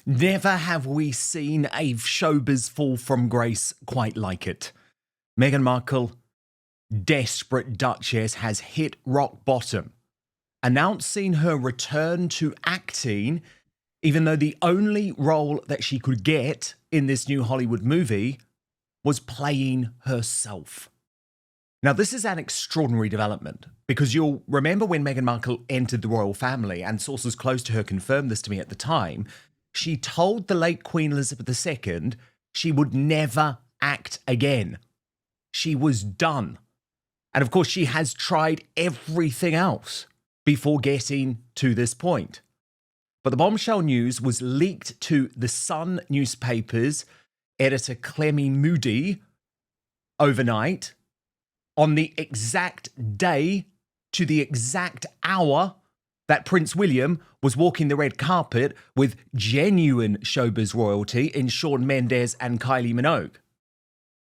Never have we seen a showbiz fall from grace quite like it. Meghan Markle, desperate Duchess, has hit rock bottom, announcing her return to acting, even though the only role that she could get in this new Hollywood movie was playing herself. Now, this is an extraordinary development because you'll remember when Meghan Markle entered the royal family, and sources close to her confirmed this to me at the time, she told the late Queen Elizabeth II she would never act again. She was done. And of course, she has tried everything else before getting to this point. But the bombshell news was leaked to the Sun newspaper's editor Clemmy Moody overnight on the exact day to the exact hour that Prince William was walking the red carpet with genuine showbiz royalty in Shawn Mendes and Kylie Minogue.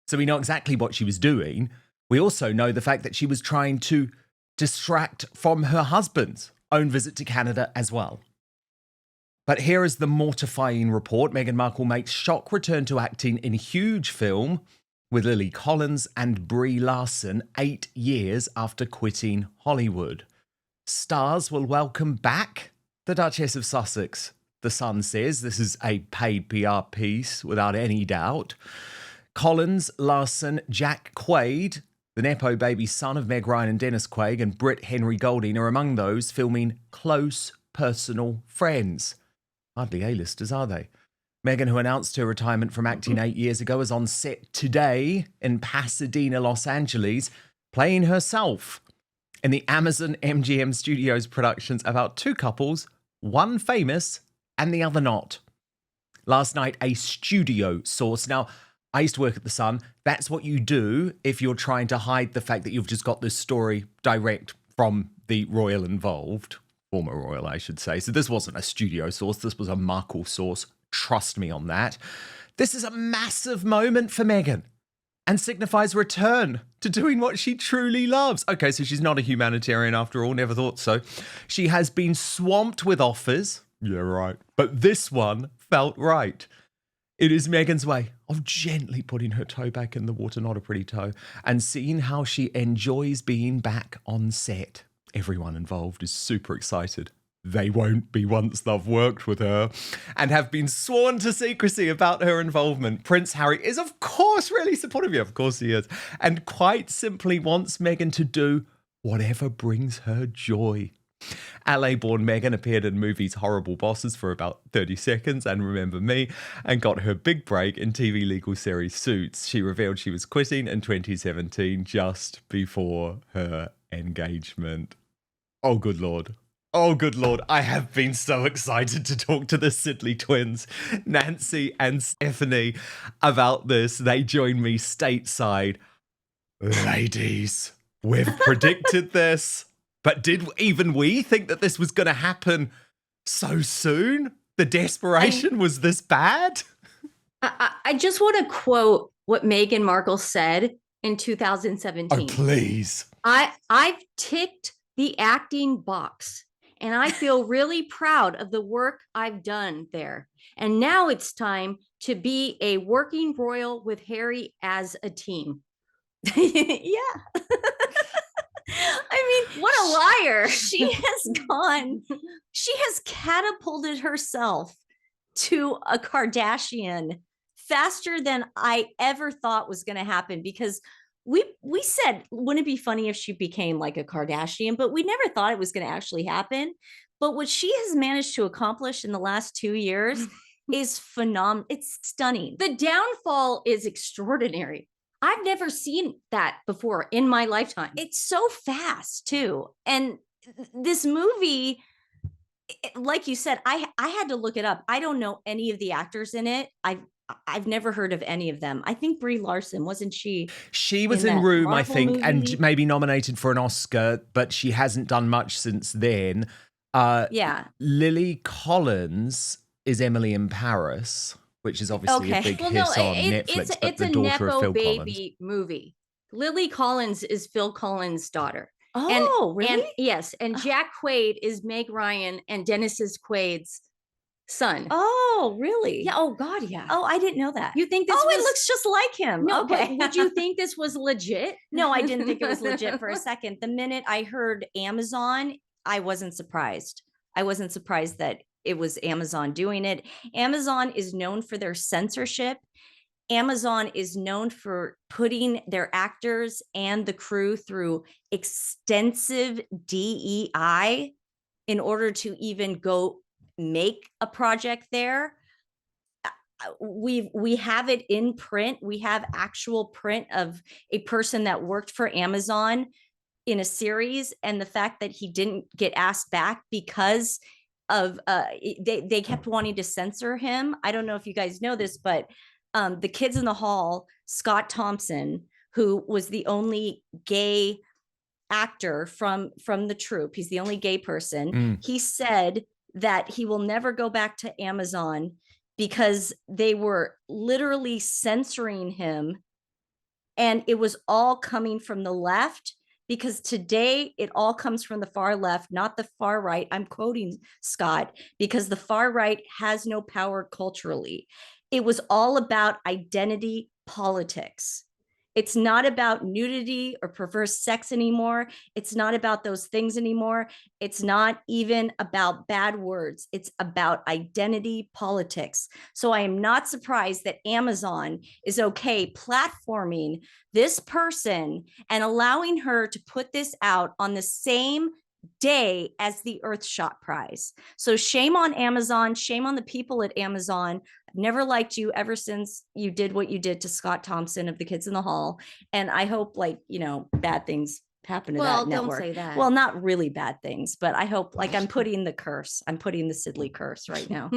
So we know exactly what she was doing. We also know the fact that she was trying to distract from her husband's own visit to Canada as well. But here is the mortifying report. Meghan Markle makes shock return to acting in a huge film with Lily Collins and Brie Larson 8 years after quitting Hollywood. Stars will welcome back the Duchess of Sussex, The Sun says. This is a paid PR piece, without any doubt. Collins, Larson, Jack Quaid, the Nepo baby son of Meg Ryan and Dennis Quaid, and Britt Henry Golding are among those filming close personal friends. Hardly A-listers, are they? Meghan, who announced her retirement from acting 8 years ago, is on set today in Pasadena, Los Angeles, playing herself in the Amazon MGM Studios productions about two couples, one famous and the other not. Last night, a studio source. Now, I used to work at The Sun. That's what you do if you're trying to hide the fact that you've just got this story direct from the royal involved. Former royal, I should say. So this wasn't a studio source. This was a Markle source. Trust me on that. This is a massive moment for Meghan and signifies return to doing what she truly loves. Okay, so she's not a humanitarian after all. Never thought so. She has been swamped with offers. Yeah, right. But this one felt right. It is Meghan's way of gently putting her toe back in the water, not a pretty toe, and seeing how she enjoys being back on set. Everyone involved is super excited. They won't be once they've worked with her, and have been sworn to secrecy about her involvement. Prince Harry is, of course, really supportive of you. Of course he is. And quite simply wants Meghan to do whatever brings her joy. LA-born Meghan appeared in movies Horrible Bosses for about 30 seconds and Remember Me, and got her big break in TV legal series Suits. She revealed she was quitting in 2017 just before her engagement. Oh, good Lord. Oh, good Lord. I have been so excited to talk to the Sidley Twins, Nancy and Stephanie, about this. They joined me stateside. Ladies, we've predicted this, but did even we think that this was going to happen so soon? The desperation was this bad? I just want to quote what Meghan Markle said in 2017. Oh, please. I've ticked the acting box. And I feel really proud of the work I've done there. And now it's time to be a working royal with Harry as a team. Yeah. I mean, what a liar. She has catapulted herself to a Kardashian faster than I ever thought was going to happen, because we said, wouldn't it be funny if she became like a Kardashian? But we never thought it was going to actually happen. But what she has managed to accomplish in the last 2 years is phenomenal. It's stunning. The downfall is extraordinary. I've never seen that before in my lifetime. It's so fast too. And this movie, like you said, I had to look it up. I don't know any of the actors in it. I've never heard of any of them. I think Brie Larson, wasn't she? She was in Room, I think, movie? And maybe nominated for an Oscar, but she hasn't done much since then. Yeah. Lily Collins is Emily in Paris, which is obviously a big hit on Netflix. It's a Nepo baby movie. Lily Collins is Phil Collins' daughter. Oh, really? And yes, and Jack Quaid is Meg Ryan and Dennis Quaid's son. Oh, really? Yeah. Oh God. Yeah. Oh, I didn't know that. You think this Oh, was? it looks just like him. No. Okay. But would you think this was legit? No, I didn't think it was legit for a second. The minute I heard Amazon, I wasn't surprised. I wasn't surprised that it was Amazon doing it. Amazon is known for their censorship. Amazon is known for putting their actors and the crew through extensive DEI in order to even go make a project there. We have it in print. We have actual print of a person that worked for Amazon in a series, and the fact that he didn't get asked back because of they kept wanting to censor him. I don't know if you guys know this, but the Kids in the Hall, Scott Thompson, who was the only gay actor from the troupe, he's the only gay person. He said that he will never go back to Amazon because they were literally censoring him, and it was all coming from the left, because today it all comes from the far left, not the far right. I'm quoting Scott, because the far right has no power culturally. It was all about identity politics. It's not about nudity or perverse sex anymore. It's not about those things anymore. It's not even about bad words. It's about identity politics. So I am not surprised that Amazon is okay platforming this person and allowing her to put this out on the same day as the Earthshot Prize. So shame on Amazon, shame on the people at Amazon. I've never liked you ever since you did what you did to Scott Thompson of the Kids in the Hall. And I hope, like, bad things happen to that network. Don't say that. Well, not really bad things, but I hope, like, I'm putting the Sidley curse right now.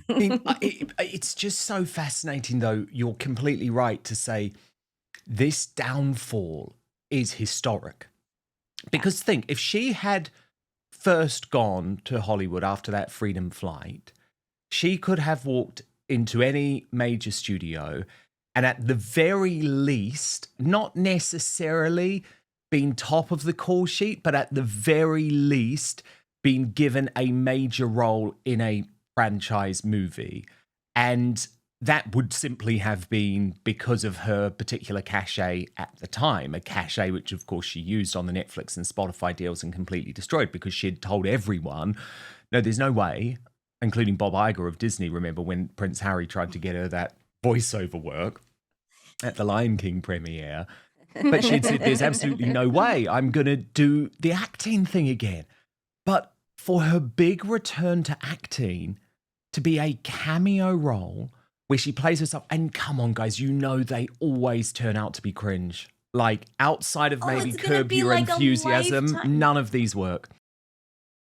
It's just so fascinating, though. You're completely right to say this downfall is historic. Because think, if she had first gone to Hollywood after that Freedom Flight, she could have walked into any major studio and at the very least, not necessarily been top of the call sheet, but at the very least been given a major role in a franchise movie. And that would simply have been because of her particular cachet at the time, a cachet which, of course, she used on the Netflix and Spotify deals and completely destroyed because she had told everyone, no, there's no way, including Bob Iger of Disney, remember when Prince Harry tried to get her that voiceover work at the Lion King premiere. But she'd said, there's absolutely no way I'm going to do the acting thing again. But for her big return to acting, to be a cameo role where she plays herself, and come on, guys, they always turn out to be cringe. Like, outside of maybe Curb Your Enthusiasm, none of these work.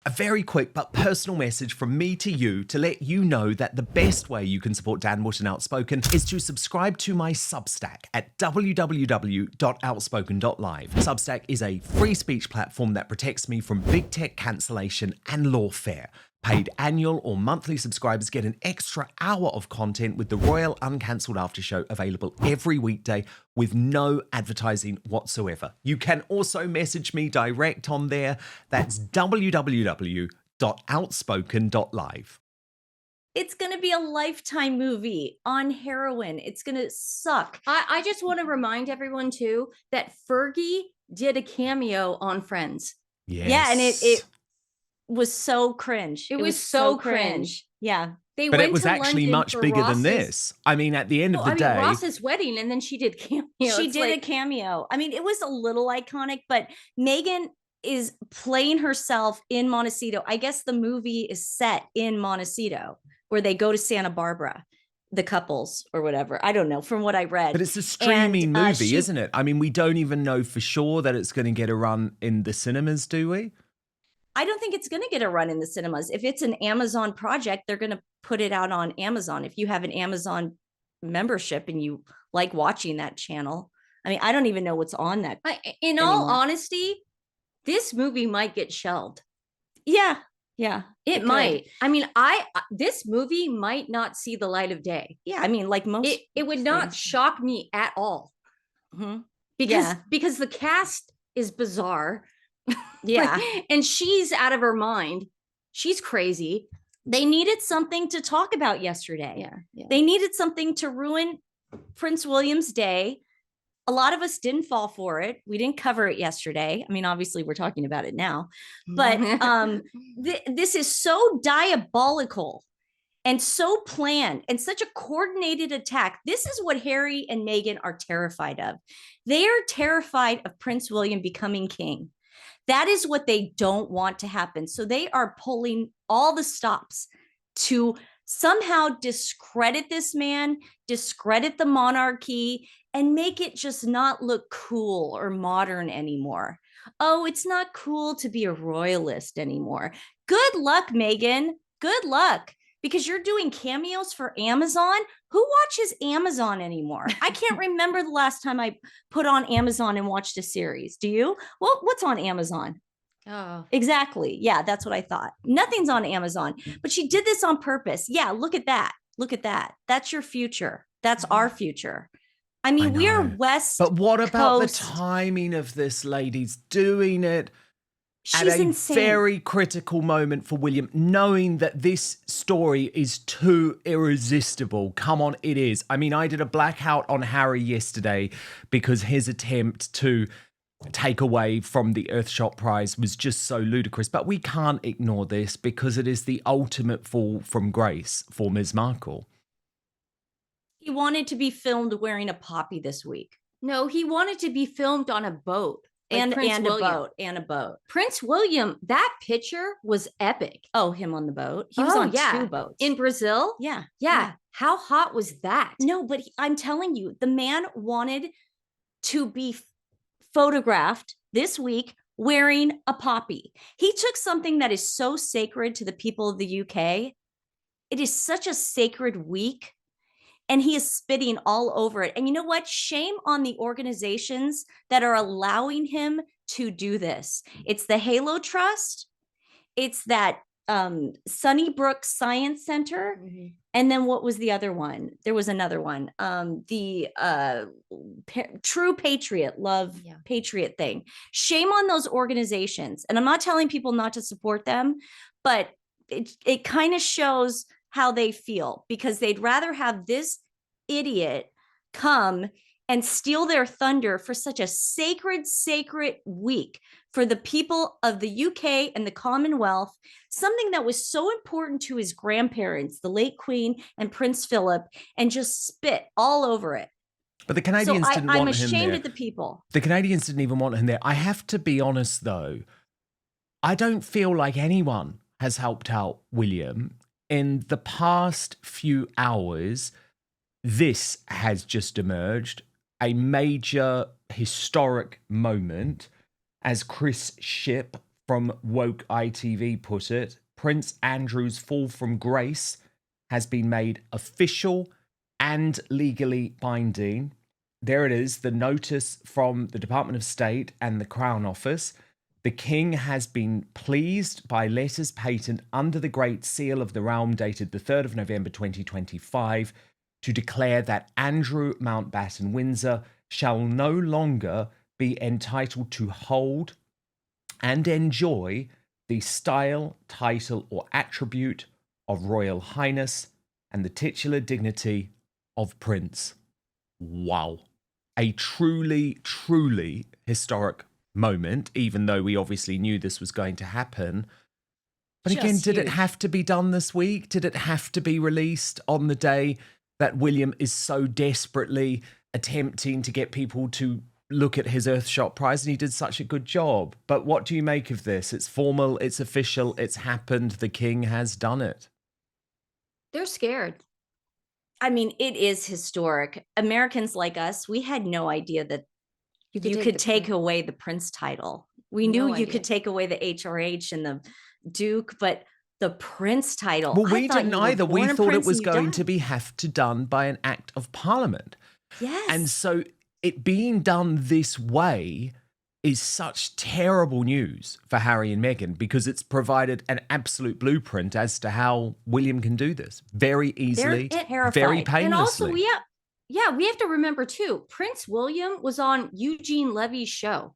A very quick but personal message from me to you to let you know that the best way you can support Dan Wootton Outspoken is to subscribe to my Substack at www.outspoken.live. Substack is a free speech platform that protects me from big tech cancellation and lawfare. Paid annual or monthly subscribers get an extra hour of content with the Royal Uncancelled After Show available every weekday with no advertising whatsoever. You can also message me direct on there. That's www.outspoken.live. It's going to be a Lifetime movie on heroin. It's going to suck. I just want to remind everyone, too, that Fergie did a cameo on Friends. Yes. Yeah, and it was so cringe. It was so cringe. Yeah. But it was actually much bigger than this. I mean, at the end of the day, Ross's wedding, and then she did cameo. She did a cameo. I mean, it was a little iconic, but Meghan is playing herself in Montecito. I guess the movie is set in Montecito, where they go to Santa Barbara, the couples or whatever. I don't know, from what I read. But it's a streaming movie, isn't it? I mean, we don't even know for sure that it's going to get a run in the cinemas, do we? I don't think it's going to get a run in the cinemas. If it's an Amazon project, they're going to put it out on Amazon. If you have an Amazon membership and you like watching that channel, I mean, I don't even know what's on that. In all honesty, this movie might get shelved. Yeah, it might. I mean, this movie might not see the light of day. Yeah, I mean, like most, it would not shock me at all. Mm-hmm. Because the cast is bizarre. Yeah. And she's out of her mind. She's crazy. They needed something to talk about yesterday. Yeah. They needed something to ruin Prince William's day. A lot of us didn't fall for it. We didn't cover it yesterday. I mean, obviously we're talking about it now, but this is so diabolical and so planned and such a coordinated attack. This is what Harry and Meghan are terrified of. They are terrified of Prince William becoming king. That is what they don't want to happen. So they are pulling all the stops to somehow discredit this man, discredit the monarchy, and make it just not look cool or modern anymore. Oh, it's not cool to be a royalist anymore. Good luck, Meghan. Good luck. Because you're doing cameos for Amazon. Who watches Amazon anymore? I can't remember the last time I put on Amazon and watched a series. Do you? Well, what's on Amazon? Oh, Exactly. Yeah, that's what I thought. Nothing's on Amazon, but she did this on purpose. Yeah, look at that. Look at that. That's your future. That's our future. I mean, we are West. But what about Coast. the timing of this lady's doing it at She's a insane. very critical moment for William, knowing that this story is too irresistible? Come on, it is. I mean, I did a blackout on Harry yesterday because his attempt to take away from the Earthshot Prize was just so ludicrous. But we can't ignore this because it is the ultimate fall from grace for Ms. Markle. He wanted to be filmed wearing a poppy this week. no, he wanted to be filmed on a boat. like And Prince a William. boat. And a boat. Prince William, that picture was epic. Oh, him on the boat. He was Oh, on yeah. 2 boats. In Brazil? yeah. Yeah. How hot was that? No, but I'm telling you, the man wanted to be photographed this week wearing a poppy. He took something that is so sacred to the people of the UK. It is such a sacred week, and he is spitting all over it. And you know what? Shame on the organizations that are allowing him to do this. It's the Halo Trust. It's that Sunnybrook Science Center. Mhm. And then what was the other one? There was another one. True Patriot, Love Yeah. Patriot thing. Shame on those organizations. And I'm not telling people not to support them, but it kind of shows how they feel, because they'd rather have this idiot come and steal their thunder for such a sacred week for the people of the UK and the Commonwealth, something that was so important to his grandparents, the late Queen and Prince Philip, and just spit all over it. But the Canadians didn't want I'm him ashamed there. at the people. The Canadians didn't even want him there. I have to be honest, though. I don't feel like anyone has helped out William. In the past few hours, this has just emerged. A major historic moment. As Chris Shipp from Woke ITV put it, Prince Andrew's fall from grace has been made official and legally binding. There it is, the notice from the Department of State and the Crown Office. The King has been pleased by letters patent under the Great Seal of the Realm dated the 3rd of November 2025 to declare that Andrew Mountbatten Windsor shall no longer be entitled to hold and enjoy the style, title, or attribute of Royal Highness and the titular dignity of Prince. Wow. A truly, truly historic moment, even though we obviously knew this was going to happen. But again, Just did it huge. have to be done this week? Did it have to be released on the day that William is so desperately attempting to get people to look at his Earthshot Prize, and he did such a good job? But what do you make of this? It's formal, it's official, it's happened, the King has done it. They're scared. I mean, it is historic. Americans like us, we had no idea that you could take away the Prince title. We knew No you idea. could take away the HRH and the Duke, but the Prince title. Well, I we thought didn't you were either. We born a thought it prince was and you going died. to be have to done by an act of Parliament. Yes. And so it being done this way is such terrible news for Harry and Meghan, because it's provided an absolute blueprint as to how William can do this very easily, terrified. very And painlessly. And also, we have to remember too, Prince William was on Eugene Levy's show.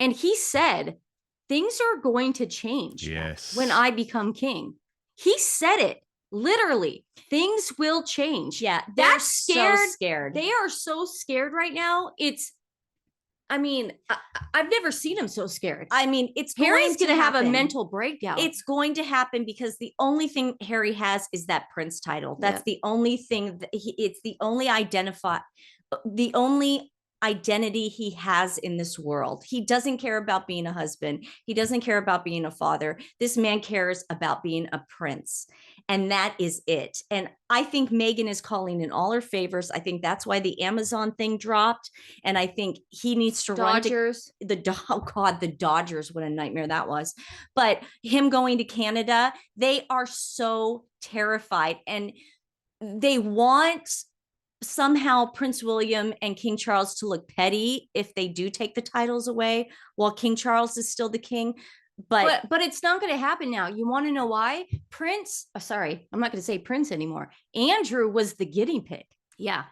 And he said, things are going to change Yes. when I become king. He said it literally. Things will change. Yeah, They're they're so scared. They are so scared right now. I've never seen him so scared. I mean, it's Harry's going going to have a happen. mental breakdown. It's going to happen because the only thing Harry has is that prince title. That's the only thing that it's the only identity he has in this world. He doesn't care about being a husband. He doesn't care about being a father. This man cares about being a prince. And that is it. And I think Meghan is calling in all her favors. I think that's why the Amazon thing dropped. And I think he needs to Dodgers. run to oh God, the Dodgers, what a nightmare that was. But him going to Canada, they are so terrified. And they want somehow Prince William and King Charles to look petty if they do take the titles away while King Charles is still the king. But it's not going to happen now. You want to know why? I'm not going to say Prince anymore. Andrew was the guinea pig. Yeah.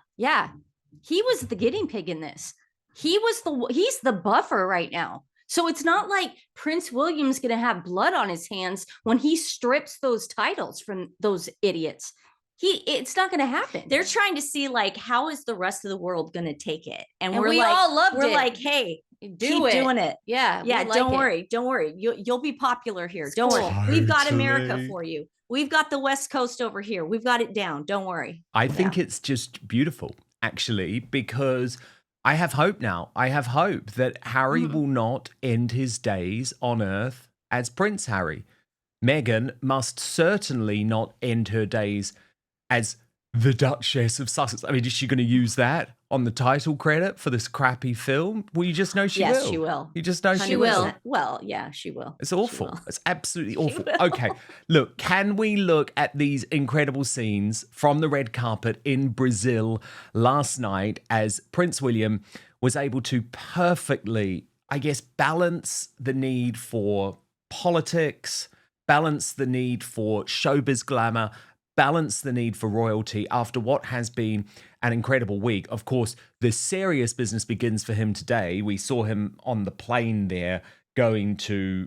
He was the guinea pig in this. He's the buffer right now. So it's not like Prince William's going to have blood on his hands when he strips those titles from those idiots. It's not going to happen. They're trying to see like, how is the rest of the world going to take it? And we all loved it. We're like, hey, keep doing it. Yeah. Don't worry. You'll be popular here. Don't worry. We've got America for you. We've got the West Coast over here. We've got it down. Don't worry. I think it's just beautiful, actually, because I have hope now. I have hope that Harry will not end his days on Earth as Prince Harry. Meghan must certainly not end her days as the Duchess of Sussex. I mean, is she going to use that on the title credit for this crappy film? Well, you just know she will. Yes, she will. You just know she will. Well, yeah, she will. It's awful. It's absolutely awful. Okay, look, can we look at these incredible scenes from the red carpet in Brazil last night as Prince William was able to perfectly, I guess, balance the need for politics, balance the need for showbiz glamour, balance the need for royalty after what has been an incredible week. Of course, the serious business begins for him today. We saw him on the plane there going to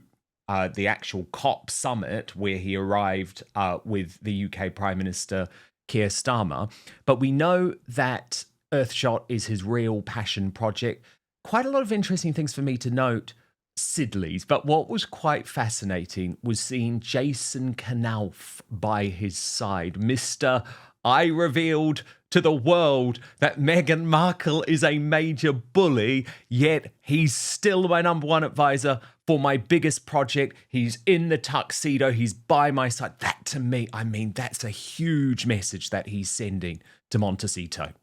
the actual COP summit where he arrived with the UK Prime Minister Keir Starmer. But we know that Earthshot is his real passion project. Quite a lot of interesting things for me to note. Sidley's, but what was quite fascinating was seeing Jason Knauf by his side. Mr. I revealed to the world that Meghan Markle is a major bully, yet he's still my number one advisor for my biggest project. He's in the tuxedo. He's by my side. That to me, I mean, that's a huge message that he's sending to Montecito.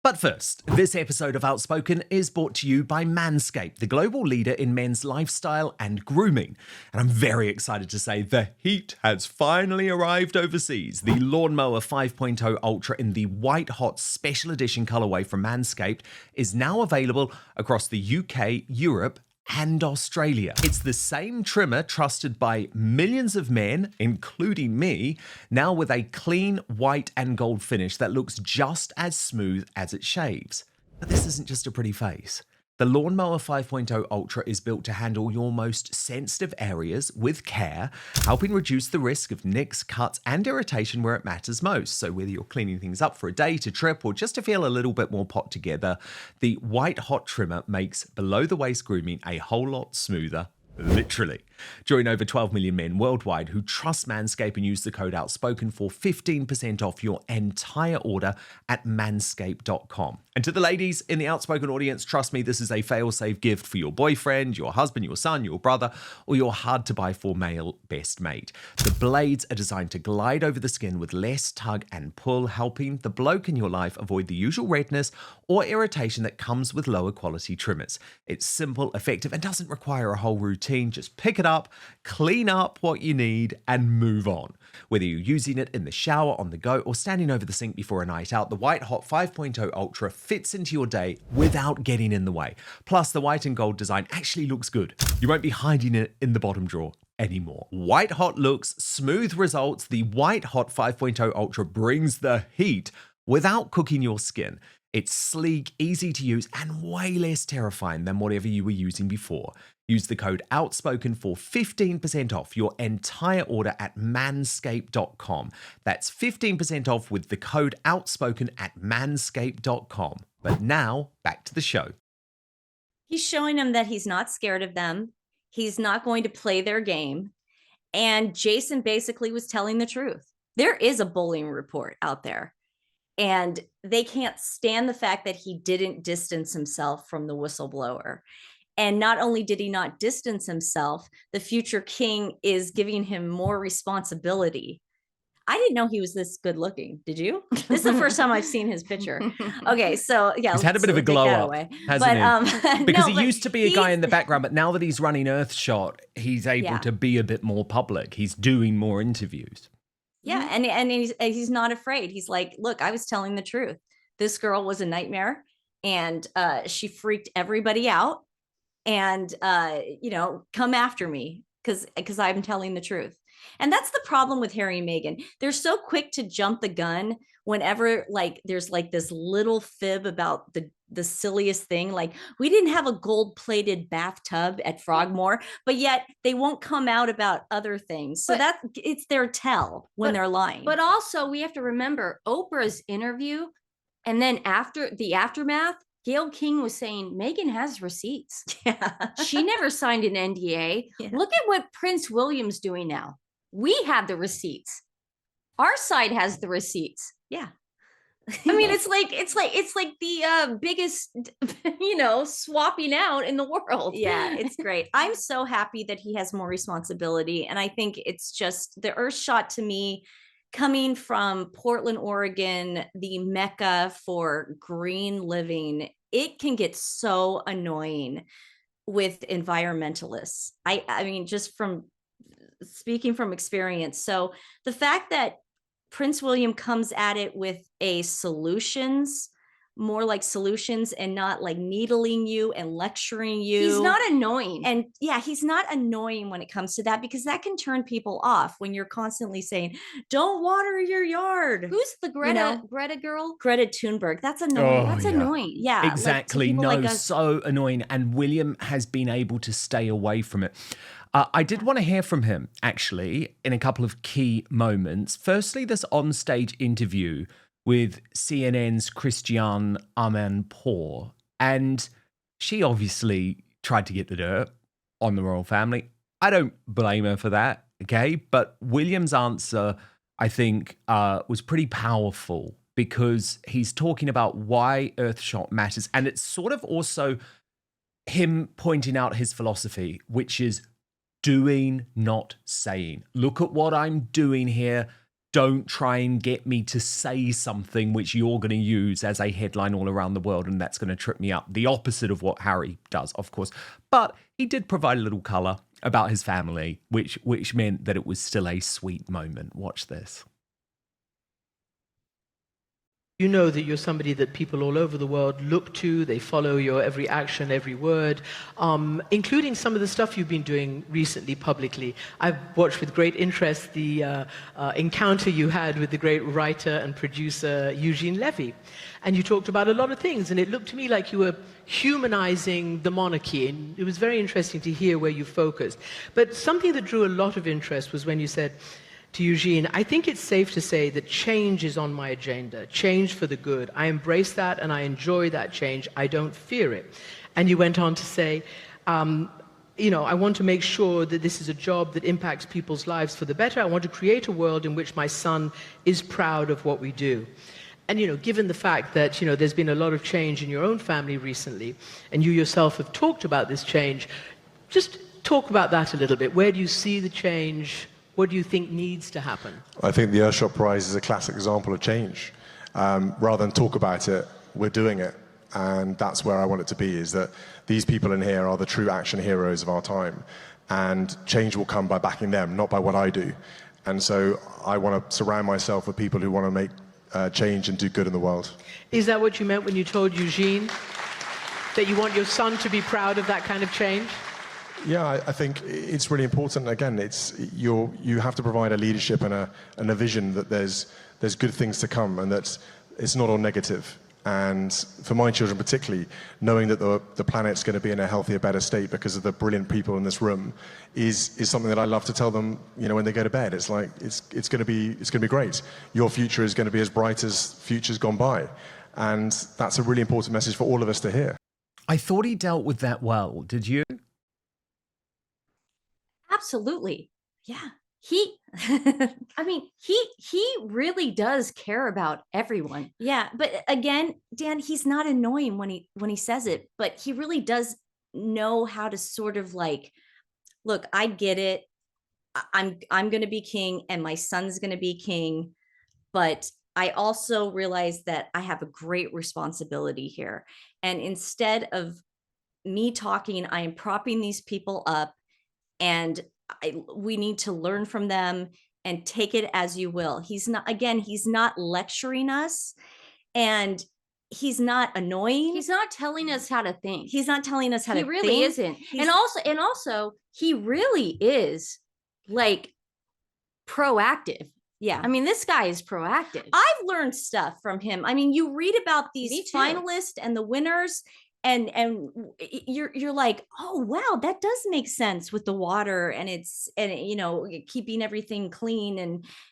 But first, this episode of Outspoken is brought to you by Manscaped, the global leader in men's lifestyle and grooming. And I'm very excited to say the heat has finally arrived overseas. The Lawnmower 5.0 Ultra in the white hot special edition colorway from Manscaped is now available across the UK, Europe, and Australia. It's the same trimmer trusted by millions of men, including me, now with a clean white and gold finish that looks just as smooth as it shaves. But this isn't just a pretty face. The Lawnmower 5.0 Ultra is built to handle your most sensitive areas with care, helping reduce the risk of nicks, cuts, and irritation where it matters most. So whether you're cleaning things up for a day, to trip, or just to feel a little bit more pot together, the white hot trimmer makes below-the-waist grooming a whole lot smoother. Literally. Join over 12 million men worldwide who trust Manscaped and use the code Outspoken for 15% off your entire order at manscaped.com. And to the ladies in the Outspoken audience, trust me, this is a fail-safe gift for your boyfriend, your husband, your son, your brother, or your hard-to-buy-for male best mate. The blades are designed to glide over the skin with less tug and pull, helping the bloke in your life avoid the usual redness or irritation that comes with lower quality trimmers. It's simple, effective, and doesn't require a whole routine. Just pick it up, clean up what you need, and move on. Whether you're using it in the shower, on the go, or standing over the sink before a night out, the White Hot 5.0 Ultra fits into your day without getting in the way. Plus, the white and gold design actually looks good. You won't be hiding it in the bottom drawer anymore. White hot looks, smooth results. The White Hot 5.0 Ultra brings the heat without cooking your skin. It's sleek, easy to use, and way less terrifying than whatever you were using before. Use the code Outspoken for 15% off your entire order at manscaped.com. That's 15% off with the code Outspoken at manscaped.com. But now, back to the show. He's showing them that he's not scared of them. He's not going to play their game. And Jason basically was telling the truth. There is a bullying report out there. And they can't stand the fact that he didn't distance himself from the whistleblower. And not only did he not distance himself, the future king is giving him more responsibility. I didn't know he was this good looking. Did you? This is the first time I've seen his picture. Okay, so yeah. He's had a bit of a glow up, hasn't he? Because he used to be a guy in the background, but now that he's running Earthshot, he's able to be a bit more public. He's doing more interviews. Yeah, and he's not afraid. He's like, look, I was telling the truth. This girl was a nightmare, and she freaked everybody out. And come after me because I'm telling the truth. And that's the problem with Harry and Meghan. They're so quick to jump the gun whenever there's this little fib about the silliest thing. Like, we didn't have a gold-plated bathtub at Frogmore, but yet they won't come out about other things. So it's their tell when they're lying. But also we have to remember Oprah's interview, and then after the aftermath, Gayle King was saying Meghan has receipts. Yeah. She never signed an NDA. Yeah. Look at what Prince William's doing now. We have the receipts. Our side has the receipts. Yeah. I mean, it's like the biggest, swapping out in the world. Yeah, it's great. I'm so happy that he has more responsibility. And I think it's just the Earthshot, to me, coming from Portland, Oregon, the mecca for green living, it can get so annoying with environmentalists. I mean, just from speaking from experience. So the fact that Prince William comes at it with more like solutions and not like needling you and lecturing you. He's not annoying. And yeah, he's not annoying when it comes to that, because that can turn people off when you're constantly saying, don't water your yard. Who's the Greta girl? Greta Thunberg. That's annoying. That's annoying. Yeah. Exactly. So annoying. And William has been able to stay away from it. I did want to hear from him, actually, in a couple of key moments. Firstly, this onstage interview with CNN's Christiane Amanpour. And she obviously tried to get the dirt on the royal family. I don't blame her for that, okay? But William's answer, I think, was pretty powerful, because he's talking about why Earthshot matters. And it's sort of also him pointing out his philosophy, which is doing, not saying. Look at what I'm doing here. Don't try and get me to say something which you're going to use as a headline all around the world, and that's going to trip me up. The opposite of what Harry does, of course. But he did provide a little colour about his family, which meant that it was still a sweet moment. Watch this. You know that you're somebody that people all over the world look to. They follow your every action, every word, including some of the stuff you've been doing recently publicly. I've watched with great interest the encounter you had with the great writer and producer Eugene Levy. And you talked about a lot of things, and it looked to me like you were humanizing the monarchy, and it was very interesting to hear where you focused. But something that drew a lot of interest was when you said to Eugene, I think it's safe to say that change is on my agenda, change for the good. I embrace that and I enjoy that change. I don't fear it. And you went on to say, I want to make sure that this is a job that impacts people's lives for the better. I want to create a world in which my son is proud of what we do. And, given the fact that, there's been a lot of change in your own family recently, and you yourself have talked about this change, just talk about that a little bit. Where do you see the change? What do you think needs to happen? I think the Earthshot Prize is a classic example of change. Rather than talk about it, we're doing it. And that's where I want it to be, is that these people in here are the true action heroes of our time. And change will come by backing them, not by what I do. And so I want to surround myself with people who want to make change and do good in the world. Is that what you meant when you told Eugene that you want your son to be proud of that kind of change? Yeah, I think it's really important. Again, you have to provide a leadership and a vision that there's good things to come, and that It's not all negative. And for my children particularly, knowing that the planet's going to be in a healthier, better state because of the brilliant people in this room is something that I love to tell them, when they go to bed. It's like, it's going to be great. Your future is going to be as bright as futures gone by. And that's a really important message for all of us to hear. I thought he dealt with that well. Did you? Absolutely. Yeah. He really does care about everyone. Yeah, but again, Dan, he's not annoying when he says it, but he really does know how to sort of like, look, I get it. I'm going to be king and my son's going to be king, but I also realize that I have a great responsibility here. And instead of me talking, I am propping these people up, and we need to learn from them and take it as you will. He's not lecturing us, and he's not annoying. He's not telling us how to think. He's not telling us how to He think. really isn't. And also he really is like proactive. Yeah. I mean, this guy is proactive. I've learned stuff from him. I mean, you read about these finalists and the winners, and you're like, oh wow, that does make sense with the water and keeping everything clean,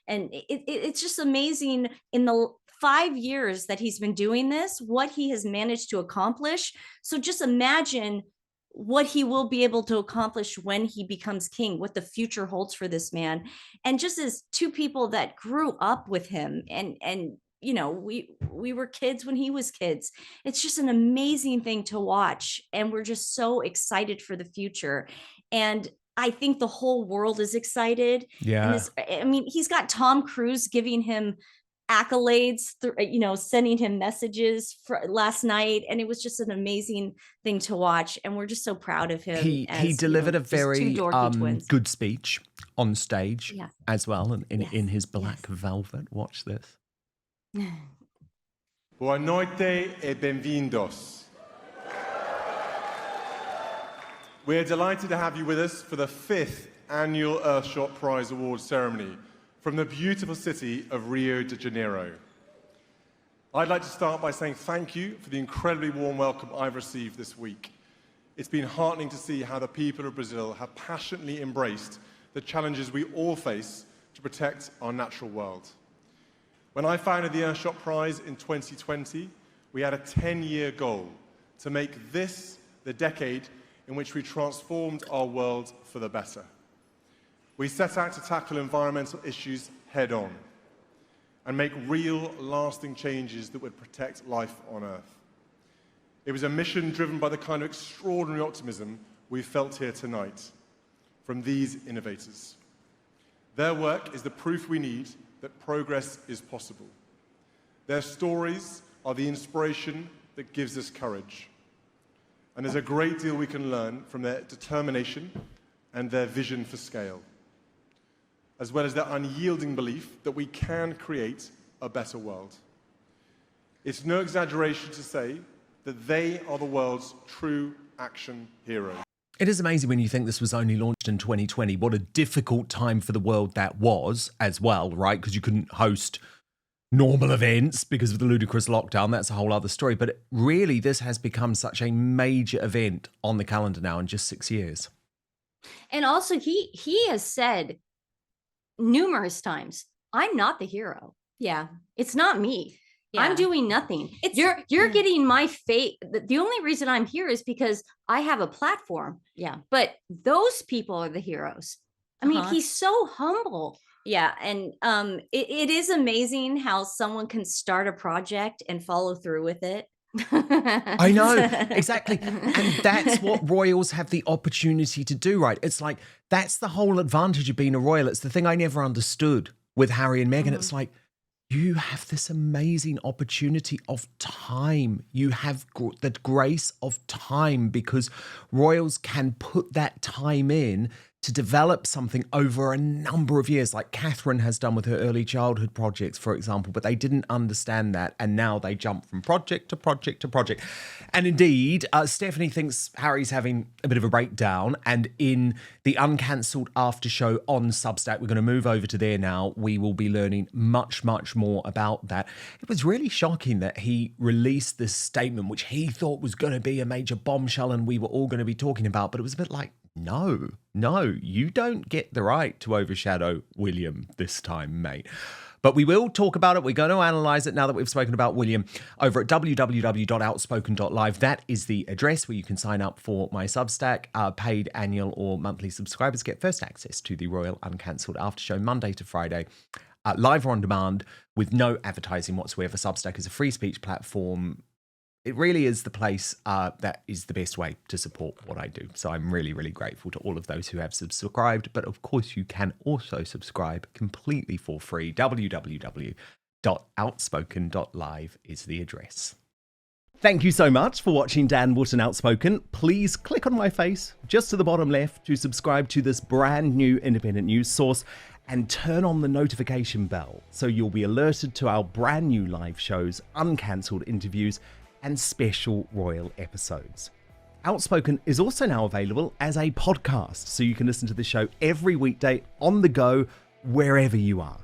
and it's just amazing in the 5 years that he's been doing this, what he has managed to accomplish. So just imagine what he will be able to accomplish when he becomes king, what the future holds for this man. And just as two people that grew up with him, and we were kids when he was kids, it's just an amazing thing to watch. And we're just so excited for the future. And I think the whole world is excited. Yeah. He's got Tom Cruise giving him accolades, sending him messages last night, and it was just an amazing thing to watch, and we're just so proud of him. He delivered a very good speech on stage as well, and in his black velvet. Watch this. Boa noite e bem-vindos. We're delighted to have you with us for the 5th annual Earthshot Prize Awards ceremony from the beautiful city of Rio de Janeiro. I'd like to start by saying thank you for the incredibly warm welcome I've received this week. It's been heartening to see how the people of Brazil have passionately embraced the challenges we all face to protect our natural world. When I founded the Earthshot Prize in 2020, we had a 10-year goal to make this the decade in which we transformed our world for the better. We set out to tackle environmental issues head-on and make real, lasting changes that would protect life on Earth. It was a mission driven by the kind of extraordinary optimism we felt here tonight from these innovators. Their work is the proof we need that progress is possible. Their stories are the inspiration that gives us courage. And there's a great deal we can learn from their determination and their vision for scale, as well as their unyielding belief that we can create a better world. It's no exaggeration to say that they are the world's true action heroes. It is amazing when you think this was only launched in 2020, what a difficult time for the world that was as well, right? Because you couldn't host normal events because of the ludicrous lockdown. That's a whole other story. But really, this has become such a major event on the calendar now in just 6 years. And also, he has said numerous times, I'm not the hero. Yeah. It's not me. Yeah. I'm doing nothing. You're getting my fate. The only reason I'm here is because I have a platform. Yeah. But those people are the heroes. I mean, he's so humble. Yeah. And it is amazing how someone can start a project and follow through with it. I know, exactly. And that's what royals have the opportunity to do, right? It's like, that's the whole advantage of being a royal. It's the thing I never understood with Harry and Meghan. It's like, you have this amazing opportunity of time. You have the grace of time because royals can put that time in to develop something over a number of years, like Catherine has done with her early childhood projects, for example, but they didn't understand that. And now they jump from project to project to project. And indeed, Stephanie thinks Harry's having a bit of a breakdown. And in the uncancelled after show on Substack, we're going to move over to there now. We will be learning much, much more about that. It was really shocking that he released this statement, which he thought was going to be a major bombshell and we were all going to be talking about. But it was a bit like, no, you don't get the right to overshadow William this time, mate. But we will talk about it. We're going to analyse it now that we've spoken about William over at www.outspoken.live. That is the address where you can sign up for my Substack. Paid annual or monthly subscribers get first access to the Royal Uncancelled After Show Monday to Friday, live or on demand with no advertising whatsoever. Substack is a free speech platform. It really is the place that is the best way to support what I do. So I'm really, really grateful to all of those who have subscribed. But of course, you can also subscribe completely for free. www.outspoken.live is the address. Thank you so much for watching Dan Wootton Outspoken. Please click on my face just to the bottom left to subscribe to this brand new independent news source and turn on the notification bell so you'll be alerted to our brand new live shows, uncancelled interviews, and special royal episodes. Outspoken is also now available as a podcast, so you can listen to the show every weekday on the go, wherever you are.